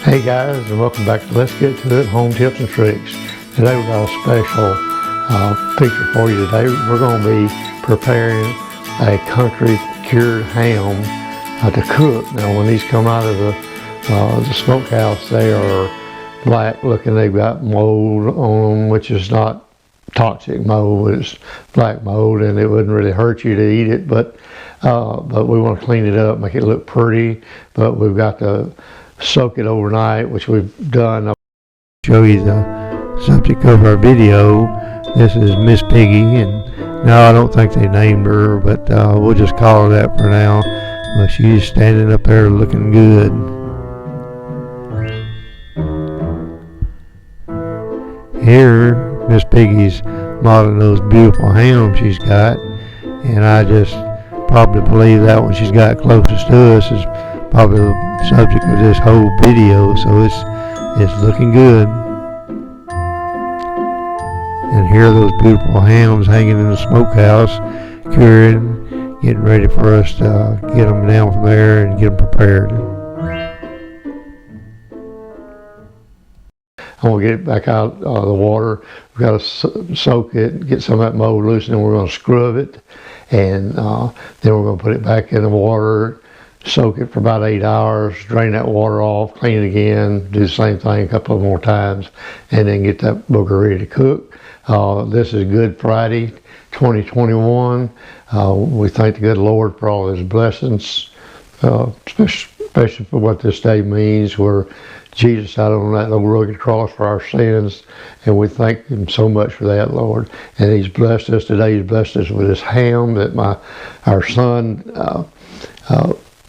Hey guys, and welcome back to Let's Get to It Home Tips and Tricks. Today we've got a special picture for you today. We're going to be preparing a country cured ham to cook. Now when these come out of the smokehouse, they are black looking. They've got mold on them, which is not toxic mold, it's black mold, and it wouldn't really hurt you to eat it, but we want to clean it up, make it look pretty, but we've got to soak it overnight, which we've done. I'll show you the subject of our video. This is Miss Piggy, and no, I don't think they named her, but we'll just call her that for now. But she's standing up there looking good. Here, Miss Piggy's modeling those beautiful hams she's got, and I just probably believe that one she's got closest to us is probably the subject of this whole video, so it's looking good. And here are those beautiful hams hanging in the smokehouse, cured, getting ready for us to get them down from there and get them prepared. I'm going to get it back out of the water. We've got to soak it, get some of that mold loose, and then we're going to scrub it, and then we're going to put it back in the water, soak it for about 8 hours, drain that water off, clean it again, do the same thing a couple of more times, and then get that booger ready to cook. This is Good Friday 2021. We thank the good Lord for all his blessings, especially for what this day means, where Jesus out on that little rugged cross for our sins, and we thank him so much for that, Lord. And he's blessed us today. He's blessed us with this ham that our son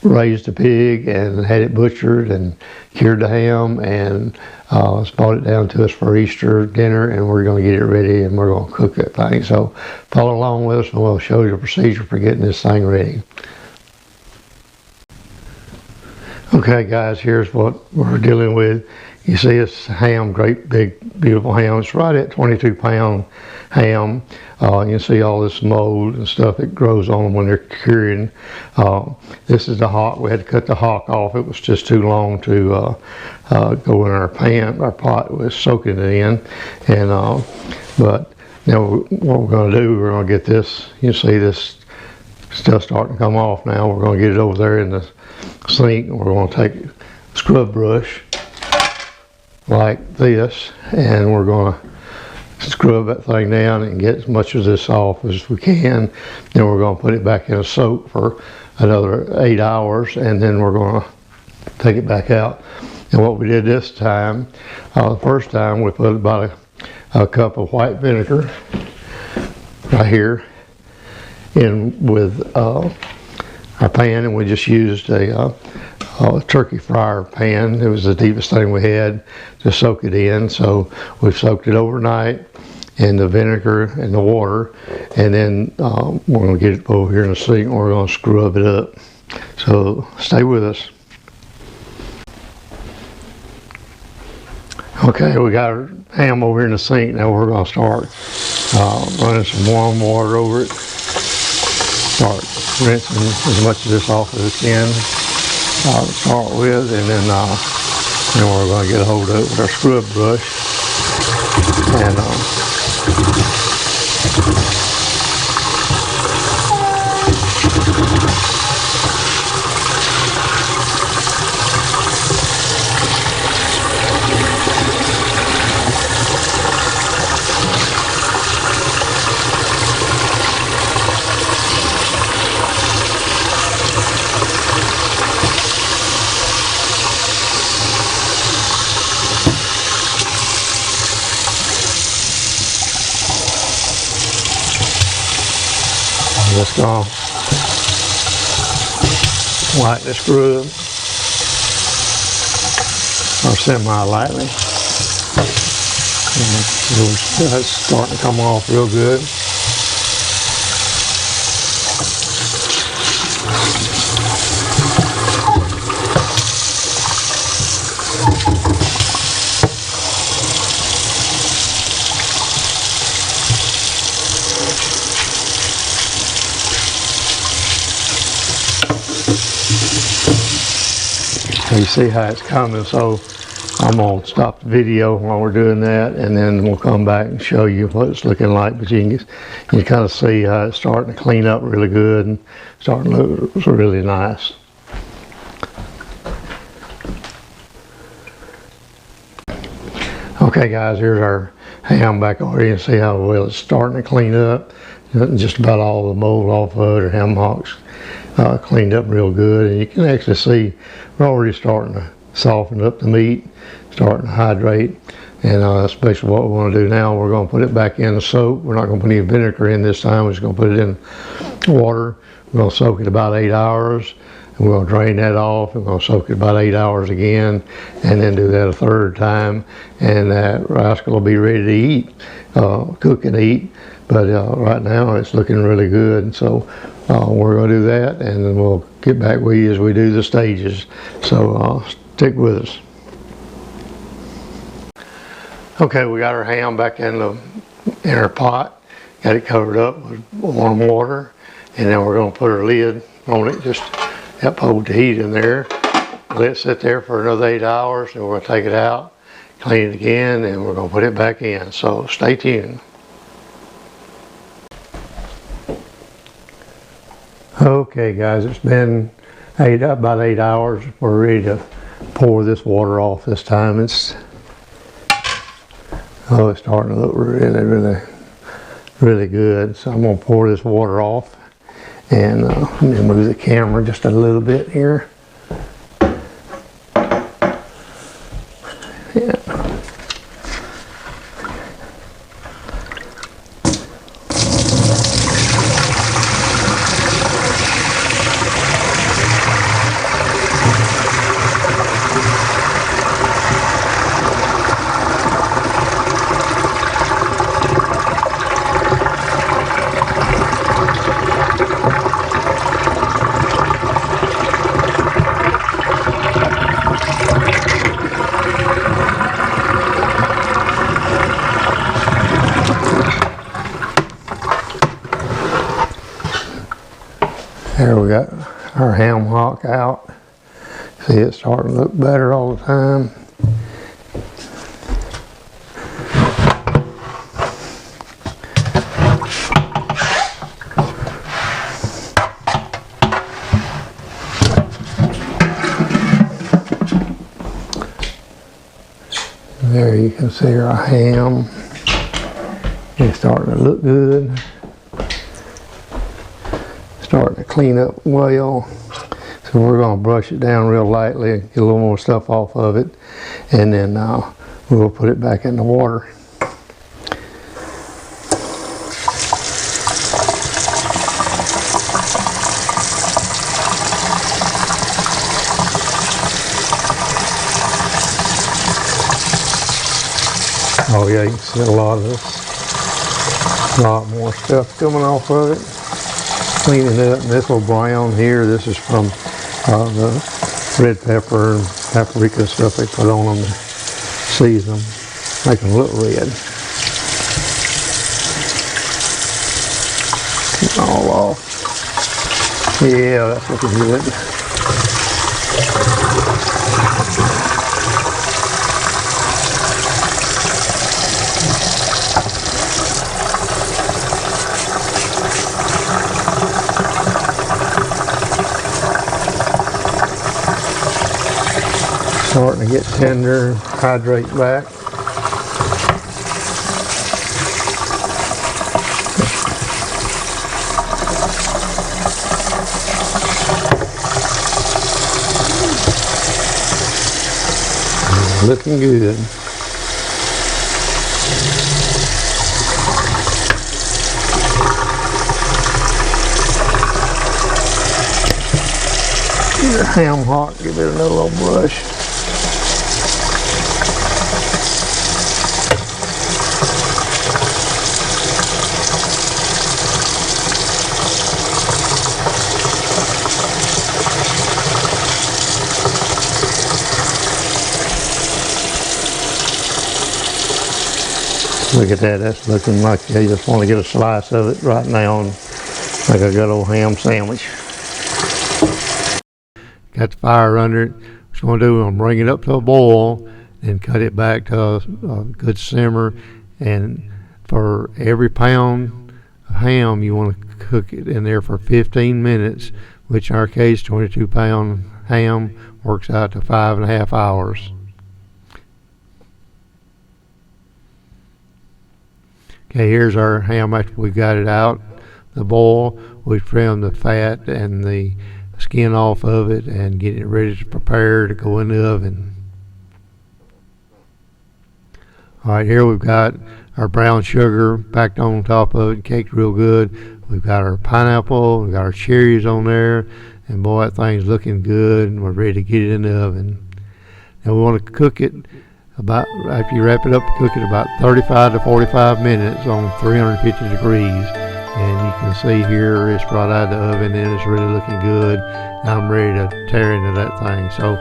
raised a pig and had it butchered and cured the ham, and brought it down to us for Easter dinner, and we're going to get it ready and we're going to cook that thing. So follow along with us and we'll show you the procedure for getting this thing ready. Okay guys, here's what we're dealing with. You see this ham, great big beautiful ham. It's right at 22-pound ham. You can see all this mold and stuff that grows on them when they're curing. This is the hock. We had to cut the hock off. It was just too long to go in our pan. Our pot was soaking it in. And but now what we're going to do, we're going to get this. You see this stuff starting to come off now. We're going to get it over there in the sink, and we're going to take a scrub brush like this, and we're going to scrub that thing down and get as much of this off as we can. Then we're going to put it back in a soak for another 8 hours, and then we're going to take it back out. And what we did this time, the first time we put about a cup of white vinegar right here in with our pan, and we just used a turkey fryer pan. It was the deepest thing we had to soak it in, so we soaked it overnight in the vinegar and the water, and then we're going to get it over here in the sink, and we're going to scrub it up. So stay with us. Okay, we got our ham over here in the sink. Now we're going to start running some warm water over it. Start rinsing as much of this off as we can to start with, and then we're going to get a hold of it with our scrub brush and just gonna light the scrub or semi-lightly. It's starting to come off real good. So you see how it's coming. So I'm gonna stop the video while we're doing that, and then we'll come back and show you what it's looking like. But you can kind of see how it's starting to clean up really good and starting to look really nice. Okay guys, here's our ham back over here. You can see how well it's starting to clean up. Just about all the mold off of it, or ham hocks cleaned up real good. And you can actually see we're already starting to soften up the meat, starting to hydrate. And that's basically what we want to do now. We're going to put it back in the soak. We're not going to put any vinegar in this time. We're just going to put it in water. We're going to soak it about 8 hours. And we're going to drain that off. We're going to soak it about 8 hours again, and then do that a third time. And that rascal will be ready to eat, cook and eat. But right now it's looking really good. And so we're going to do that, and then we'll get back with you as we do the stages. So stick with us. Okay, we got our ham back in our pot. Got it covered up with warm water, and then we're going to put our lid on it. Just help hold the heat in there. Let it sit there for another 8 hours, and we're going to take it out, clean it again, and we're going to put it back in. So stay tuned. Okay guys, it's been about 8 hours. We're ready to pour this water off this time. It's starting to look really good. So I'm going to pour this water off, and let me move the camera just a little bit here. Yeah. There we got our ham hock out. See, it's starting to look better all the time. There you can see our ham. It's starting to look good. Starting to clean up well. So we're going to brush it down real lightly, get a little more stuff off of it, and then we'll put it back in the water. Oh yeah, you can see a lot more stuff coming off of it. Cleaning it up. And this little brown here, this is from the red pepper and paprika and stuff they put on them to season them, make them look red. All off. Yeah, that's looking good. Starting to get tender, hydrate back. Looking good. Get your ham hock, give it another little brush. Look at that, that's looking like you just want to get a slice of it right now, like a good old ham sandwich. Got the fire under it. Just going to do, I'm going to bring it up to a boil and cut it back to a good simmer. And for every pound of ham, you want to cook it in there for 15 minutes, which in our case, 22-pound ham works out to 5.5 hours. Okay, here's our ham after we got it out the boil. We trim the fat and the skin off of it and get it ready to prepare to go in the oven. Alright, here we've got our brown sugar packed on top of it, caked real good. We've got our pineapple, we've got our cherries on there, and boy, that thing's looking good, and we're ready to get it in the oven. Now we want to cook it about, after you wrap it up, cook it about 35 to 45 minutes on 350 degrees. And you can see here it's right out of the oven and it's really looking good. Now I'm ready to tear into that thing. So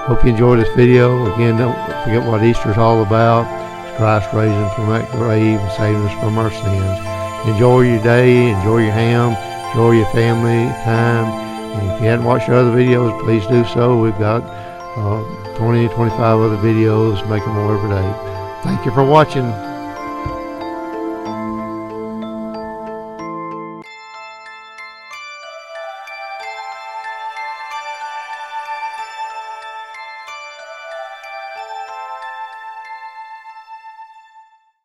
hope you enjoyed this video. Again, don't forget what Easter's all about. It's Christ raising from that grave and saving us from our sins. Enjoy your day, enjoy your ham, enjoy your family time. And if you hadn't watched our other videos, please do so. We've got 20 to 25 other videos, make them more every day. Thank you for watching.